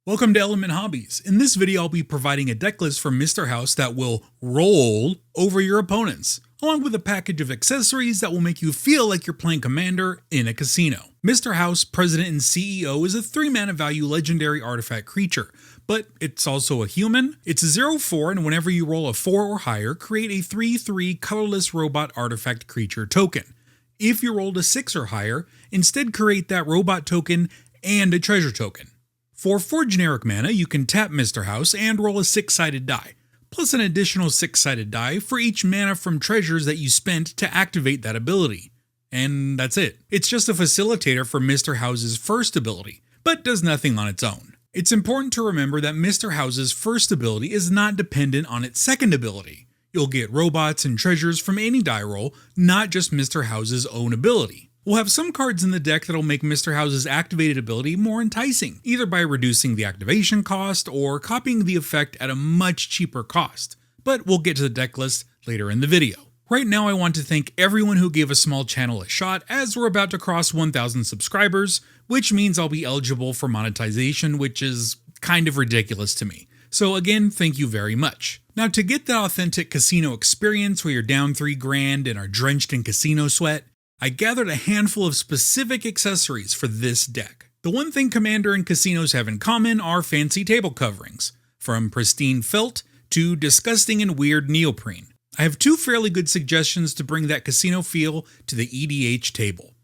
Welcome to Element Hobbies. In this video, I'll be providing a deck list from Mr. House that will roll over your opponents, along with a package of accessories that will make you feel like you're playing Commander in a casino. Mr. House, President and CEO, is a 3-mana value legendary artifact creature, but it's also a human. It's a 0/4, and whenever you roll a 4 or higher, create a 3/3 colorless robot artifact creature token. If you rolled a 6 or higher, instead create that robot token and a treasure token. For 4 generic mana, you can tap Mr. House and roll a 6-sided die, plus an additional 6-sided die for each mana from treasures that you spent to activate that ability. And that's it. It's just a facilitator for Mr. House's first ability, but does nothing on its own. It's important to remember that Mr. House's first ability is not dependent on its second ability. You'll get robots and treasures from any die roll, not just Mr. House's own ability. We'll have some cards in the deck that'll make Mr. House's activated ability more enticing, either by reducing the activation cost or copying the effect at a much cheaper cost, but we'll get to the deck list later in the video. Right now I want to thank everyone who gave a small channel a shot, as we're about to cross 1,000 subscribers, which means I'll be eligible for monetization, which is kind of ridiculous to me. So again, thank you very much. Now, to get that authentic casino experience where you're down $3,000 and are drenched in casino sweat, I gathered a handful of specific accessories for this deck. The one thing Commander and casinos have in common are fancy table coverings, from pristine felt to disgusting and weird neoprene. I have 2 fairly good suggestions to bring that casino feel to the EDH table.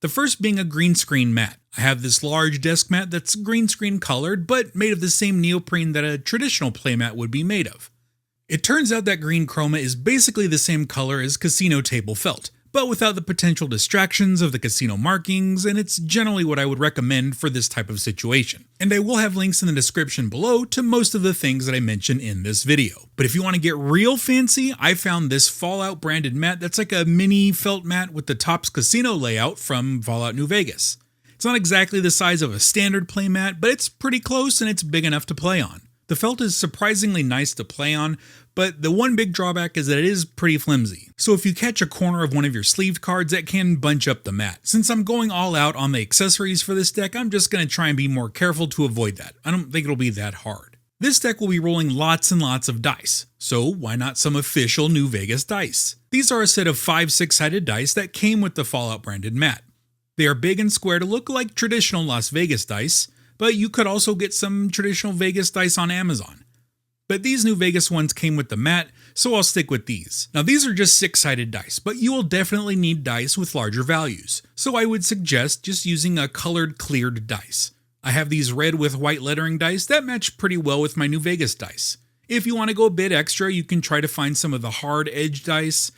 The first being a green screen mat. I have this large desk mat that's green screen colored, but made of the same neoprene that a traditional playmat would be made of. It turns out that green chroma is basically the same color as casino table felt, but without the potential distractions of the casino markings, and it's generally what I would recommend for this type of situation. And I will have links in the description below to most of the things that I mention in this video. But if you want to get real fancy, I found this Fallout branded mat that's like a mini felt mat with the Topps casino layout from Fallout New Vegas. It's not exactly the size of a standard playmat, but it's pretty close and it's big enough to play on. The felt is surprisingly nice to play on, but the one big drawback is that it is pretty flimsy. So if you catch a corner of one of your sleeved cards, that can bunch up the mat. Since I'm going all out on the accessories for this deck, I'm just going to try and be more careful to avoid that. I don't think it'll be that hard. This deck will be rolling lots and lots of dice, so why not some official New Vegas dice? These are a set of 5 6-sided dice that came with the Fallout branded mat. They are big and square to look like traditional Las Vegas dice, but you could also get some traditional Vegas dice on Amazon. But these New Vegas ones came with the mat, so I'll stick with these. Now these are just 6-sided dice, but you will definitely need dice with larger values, so I would suggest just using a colored cleared dice. I have these red with white lettering dice that match pretty well with my New Vegas dice. If you want to go a bit extra, you can try to find some of the hard edge dice,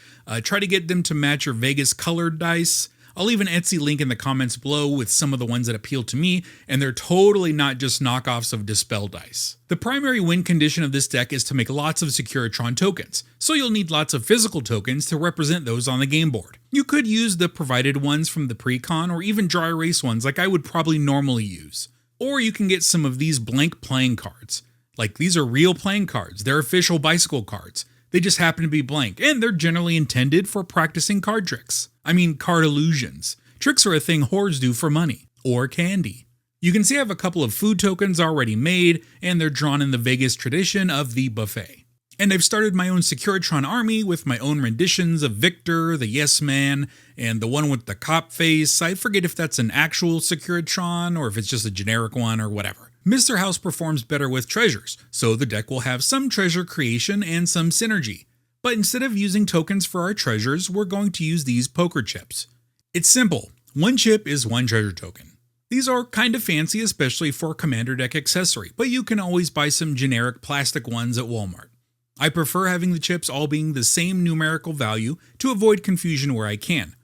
try to get them to match your Vegas colored dice. I'll leave an Etsy link in the comments below with some of the ones that appeal to me, and they're totally not just knockoffs of Dispel dice. The primary win condition of this deck is to make lots of Securitron tokens, so you'll need lots of physical tokens to represent those on the game board. You could use the provided ones from the pre-con or even dry erase ones like I would probably normally use. Or you can get some of these blank playing cards. Like, these are real playing cards, they're official bicycle cards. They just happen to be blank, and they're generally intended for practicing card tricks. I mean, card illusions. Tricks are a thing whores do for money. Or candy. You can see I have a couple of food tokens already made, and they're drawn in the Vegas tradition of the buffet. And I've started my own Securitron army with my own renditions of Victor, the Yes Man, and the one with the cop face. I forget if that's an actual Securitron or if it's just a generic one or whatever. Mr. House performs better with treasures, so the deck will have some treasure creation and some synergy. But instead of using tokens for our treasures, we're going to use these poker chips. It's simple. 1 chip is 1 treasure token. These are kind of fancy, especially for a Commander deck accessory, but you can always buy some generic plastic ones at Walmart. I prefer having the chips all being the same numerical value to avoid confusion where I can.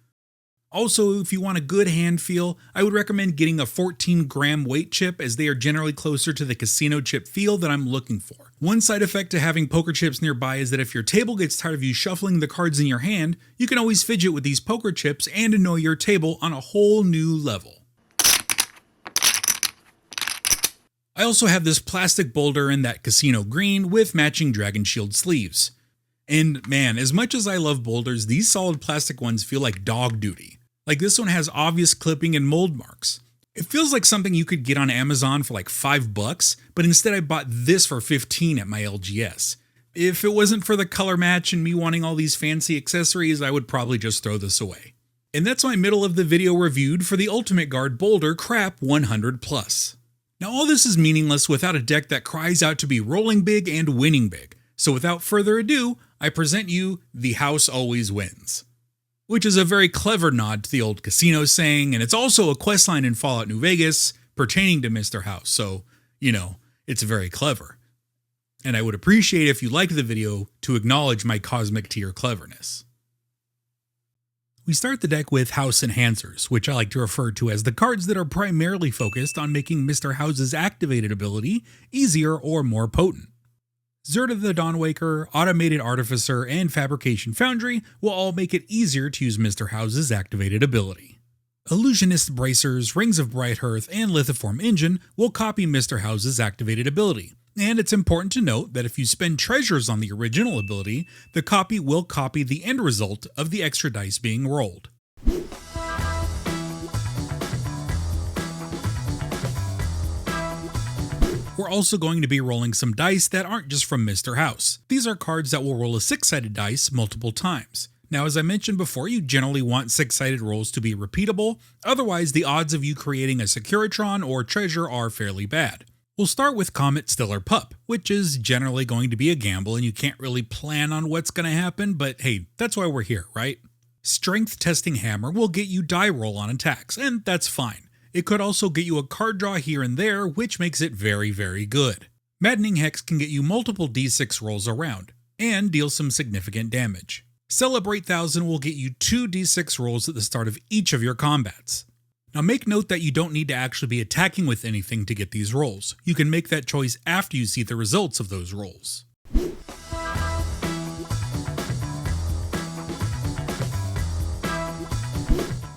Also, if you want a good hand feel, I would recommend getting a 14-gram weight chip, as they are generally closer to the casino chip feel that I'm looking for. One side effect to having poker chips nearby is that if your table gets tired of you shuffling the cards in your hand, you can always fidget with these poker chips and annoy your table on a whole new level. I also have this plastic boulder in that casino green with matching Dragon Shield sleeves. And man, as much as I love boulders, these solid plastic ones feel like dog duty. Like, this one has obvious clipping and mold marks. It feels like something you could get on Amazon for like $5, but instead I bought this for 15 at my LGS. If it wasn't for the color match and me wanting all these fancy accessories, I would probably just throw this away. And that's my middle of the video reviewed for the Ultimate Guard Boulder Crap 100+. Now all this is meaningless without a deck that cries out to be rolling big and winning big. So without further ado, I present you The House Always Wins. Which is a very clever nod to the old casino saying, and it's also a questline in Fallout New Vegas pertaining to Mr. House, so, it's very clever. And I would appreciate if you liked the video to acknowledge my cosmic tier cleverness. We start the deck with House Enhancers, which I like to refer to as the cards that are primarily focused on making Mr. House's activated ability easier or more potent. Zerta the Dawnwaker, Automated Artificer, and Fabrication Foundry will all make it easier to use Mr. House's activated ability. Illusionist Bracers, Rings of Bright Hearth, and Lithiform Engine will copy Mr. House's activated ability, and it's important to note that if you spend treasures on the original ability, the copy will copy the end result of the extra dice being rolled. We're also going to be rolling some dice that aren't just from Mr. House. These are cards that will roll a 6-sided dice multiple times. Now, as I mentioned before, you generally want 6-sided rolls to be repeatable, otherwise the odds of you creating a Securitron or treasure are fairly bad. We'll start with Comet Stiller Pup, which is generally going to be a gamble and you can't really plan on what's going to happen, but hey, that's why we're here, right? Strength Testing Hammer will get you die roll on attacks, and that's fine. It could also get you a card draw here and there, which makes it very, very good. Maddening Hex can get you multiple d6 rolls around, and deal some significant damage. Celebrate 1000 will get you 2 d6 rolls at the start of each of your combats. Now make note that you don't need to actually be attacking with anything to get these rolls. You can make that choice after you see the results of those rolls.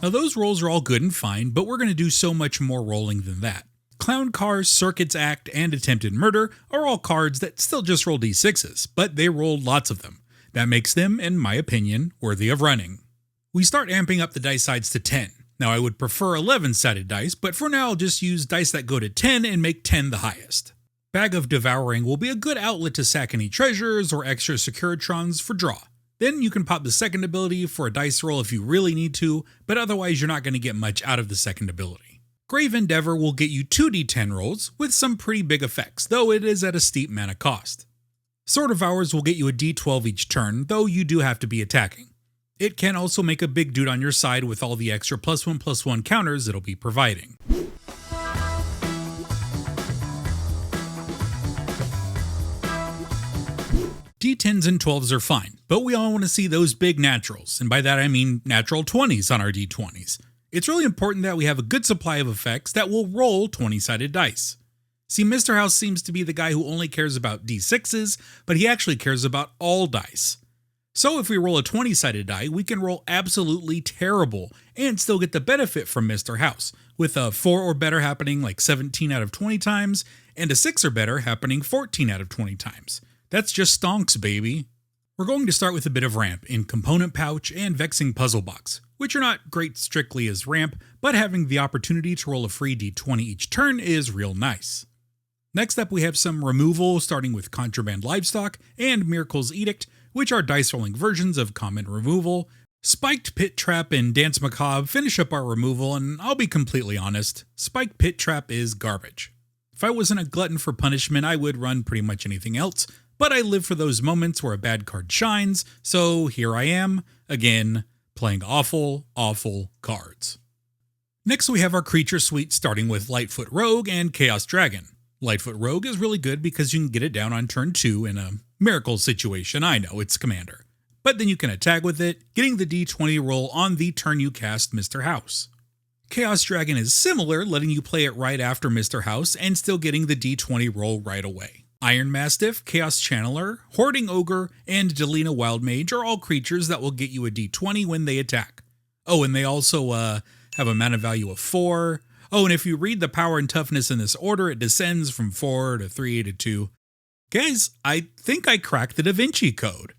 Now those rolls are all good and fine, but we're going to do so much more rolling than that. Clown Car, Circuits Act, and Attempted Murder are all cards that still just roll d6s, but they roll lots of them. That makes them, in my opinion, worthy of running. We start amping up the dice sides to 10. Now I would prefer 11-sided dice, but for now I'll just use dice that go to 10 and make 10 the highest. Bag of Devouring will be a good outlet to sack any treasures or extra Securitrons for draw. Then you can pop the second ability for a dice roll if you really need to, but otherwise you're not going to get much out of the second ability. Grave Endeavor will get you 2d10 rolls with some pretty big effects, though it is at a steep mana cost. Sword of Hours will get you a d12 each turn, though you do have to be attacking. It can also make a big dude on your side with all the extra +1/+1 counters it'll be providing. D10s and 12s are fine, but we all want to see those big naturals, and by that I mean natural 20s on our D20s. It's really important that we have a good supply of effects that will roll 20-sided dice. See, Mr. House seems to be the guy who only cares about D6s, but he actually cares about all dice. So if we roll a 20-sided die, we can roll absolutely terrible and still get the benefit from Mr. House, with a 4 or better happening like 17 out of 20 times, and a 6 or better happening 14 out of 20 times. That's just stonks, baby. We're going to start with a bit of ramp in Component Pouch and Vexing Puzzle Box, which are not great strictly as ramp, but having the opportunity to roll a free d20 each turn is real nice. Next up we have some removal, starting with Contraband Livestock and Miracle's Edict, which are dice rolling versions of common removal. Spiked Pit Trap and Dance Macabre finish up our removal, and I'll be completely honest, Spiked Pit Trap is garbage. If I wasn't a glutton for punishment, I would run pretty much anything else, but I live for those moments where a bad card shines, so here I am, again, playing awful, awful cards. Next we have our creature suite, starting with Lightfoot Rogue and Chaos Dragon. Lightfoot Rogue is really good because you can get it down on turn 2 in a miracle situation. I know, it's Commander. But then you can attack with it, getting the d20 roll on the turn you cast Mr. House. Chaos Dragon is similar, letting you play it right after Mr. House and still getting the d20 roll right away. Iron Mastiff, Chaos Channeler, Hoarding Ogre, and Delina Wildmage are all creatures that will get you a d20 when they attack. Oh, and they also have a mana value of 4. Oh, and if you read the power and toughness in this order, it descends from 4 to 3 to 2. Guys, I think I cracked the Da Vinci Code.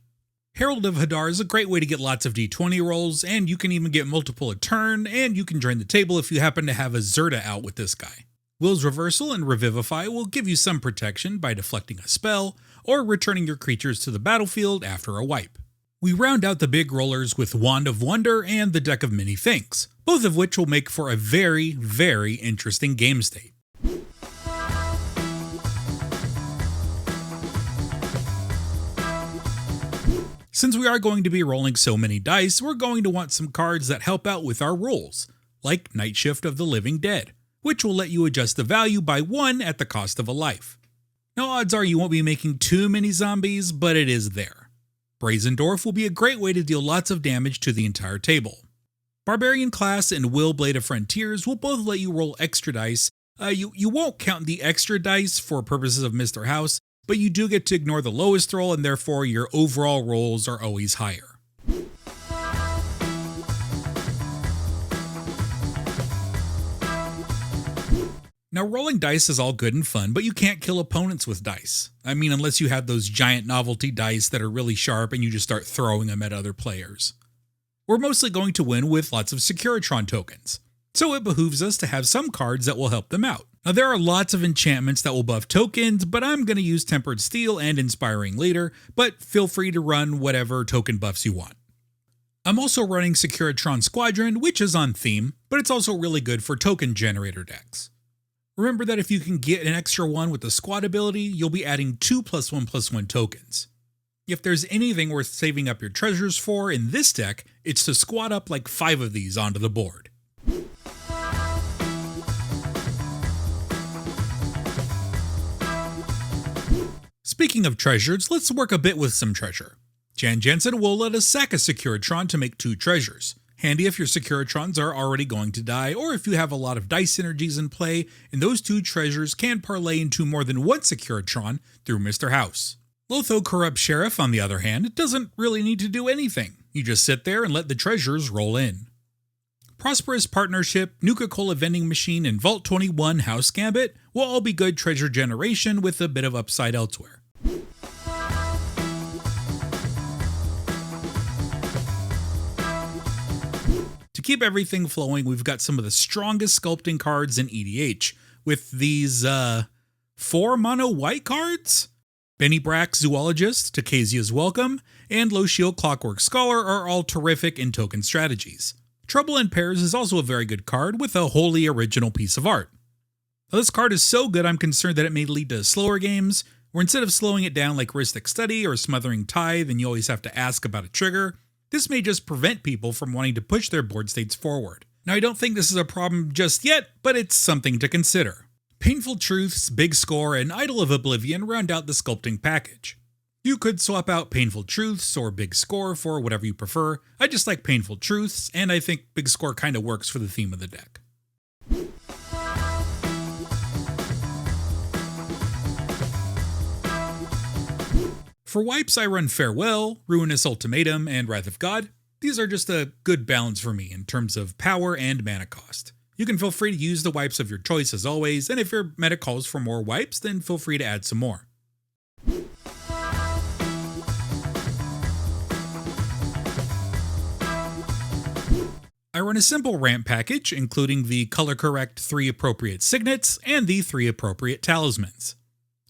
Herald of Hadar is a great way to get lots of d20 rolls, and you can even get multiple a turn, and you can join the table if you happen to have a Zerta out with this guy. Will's Reversal and Revivify will give you some protection by deflecting a spell, or returning your creatures to the battlefield after a wipe. We round out the big rollers with Wand of Wonder and the Deck of Many Things, both of which will make for a very, very interesting game state. Since we are going to be rolling so many dice, we're going to want some cards that help out with our rolls, like Night Shift of the Living Dead, which will let you adjust the value by 1 at the cost of a life. Now odds are you won't be making too many zombies, but it is there. Brazen Dwarf will be a great way to deal lots of damage to the entire table. Barbarian Class and Will Blade of Frontiers will both let you roll extra dice. You won't count the extra dice for purposes of Mr. House, but you do get to ignore the lowest roll, and therefore your overall rolls are always higher. Now, rolling dice is all good and fun, but you can't kill opponents with dice. I mean, unless you have those giant novelty dice that are really sharp and you just start throwing them at other players. We're mostly going to win with lots of Securitron tokens, so it behooves us to have some cards that will help them out. Now, there are lots of enchantments that will buff tokens, but I'm going to use Tempered Steel and Inspiring later, but feel free to run whatever token buffs you want. I'm also running Securitron Squadron, which is on theme, but it's also really good for token generator decks. Remember that if you can get an extra 1 with the squad ability, you'll be adding 2 +1/+1 tokens. If there's anything worth saving up your treasures for in this deck, it's to squad up like 5 of these onto the board. Speaking of treasures, let's work a bit with some treasure. Jan Jensen will let us sack a Securitron to make 2 treasures. Handy if your Securitrons are already going to die, or if you have a lot of dice synergies in play, and those 2 treasures can parlay into more than 1 Securitron through Mr. House. Lotho Corrupt Sheriff, on the other hand, doesn't really need to do anything. You just sit there and let the treasures roll in. Prosperous Partnership, Nuka-Cola Vending Machine, and Vault 21 House Gambit will all be good treasure generation with a bit of upside elsewhere. To keep everything flowing, we've got some of the strongest sculpting cards in EDH, with these 4 mono white cards. Benny Brack Zoologist, Takazia's Welcome, and Loshio Clockwork Scholar are all terrific in token strategies. Trouble in Pairs is also a very good card with a wholly original piece of art. Now, this card is so good I'm concerned that it may lead to slower games, where instead of slowing it down like Rhystic Study or Smothering Tithe and you always have to ask about a trigger, this may just prevent people from wanting to push their board states forward. Now, I don't think this is a problem just yet, but it's something to consider. Painful Truths, Big Score, and Idol of Oblivion round out the sculpting package. You could swap out Painful Truths or Big Score for whatever you prefer. I just like Painful Truths, and I think Big Score kinda works for the theme of the deck. For wipes, I run Farewell, Ruinous Ultimatum, and Wrath of God. These are just a good balance for me in terms of power and mana cost. You can feel free to use the wipes of your choice as always, and if your meta calls for more wipes, then feel free to add some more. I run a simple ramp package, including the color-correct 3 appropriate signets and the 3 appropriate talismans.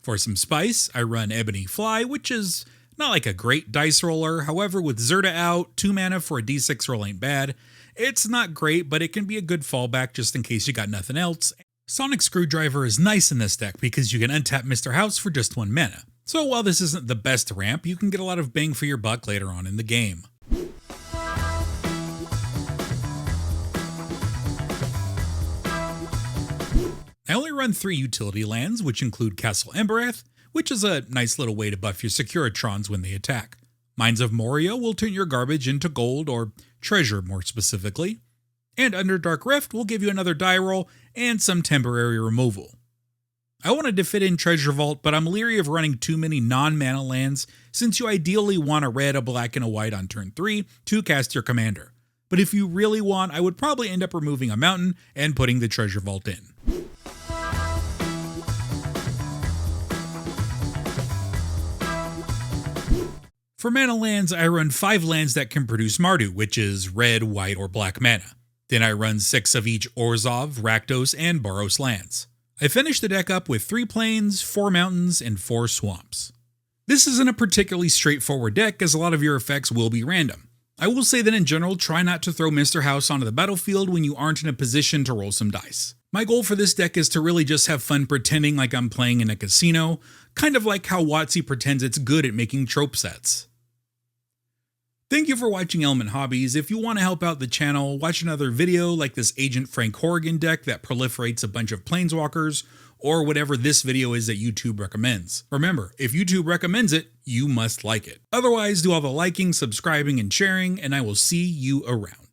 For some spice, I run Ebony Fly, which is not like a great dice roller. However, with Zerta out, 2 mana for a d6 roll ain't bad. It's not great, but it can be a good fallback just in case you got nothing else. Sonic Screwdriver is nice in this deck because you can untap Mr. House for just 1 mana. So while this isn't the best ramp, you can get a lot of bang for your buck later on in the game. I only run 3 utility lands, which include Castle Embereth, which is a nice little way to buff your Securitrons when they attack. Mines of Moria will turn your garbage into gold, or treasure more specifically. And Underdark Rift will give you another die roll and some temporary removal. I wanted to fit in Treasure Vault, but I'm leery of running too many non-mana lands since you ideally want a red, a black, and a white on turn 3 to cast your commander. But if you really want, I would probably end up removing a mountain and putting the Treasure Vault in. For mana lands, I run 5 lands that can produce Mardu, which is red, white, or black mana. Then I run 6 of each Orzhov, Rakdos, and Boros lands. I finish the deck up with 3 plains, 4 mountains, and 4 swamps. This isn't a particularly straightforward deck, as a lot of your effects will be random. I will say that in general, try not to throw Mr. House onto the battlefield when you aren't in a position to roll some dice. My goal for this deck is to really just have fun pretending like I'm playing in a casino, kind of like how WotC pretends it's good at making trope sets. Thank you for watching Element Hobbies. If you want to help out the channel, watch another video like this Agent Frank Horrigan deck that proliferates a bunch of planeswalkers, or whatever this video is that YouTube recommends. Remember, if YouTube recommends it, you must like it. Otherwise, do all the liking, subscribing, and sharing, and I will see you around.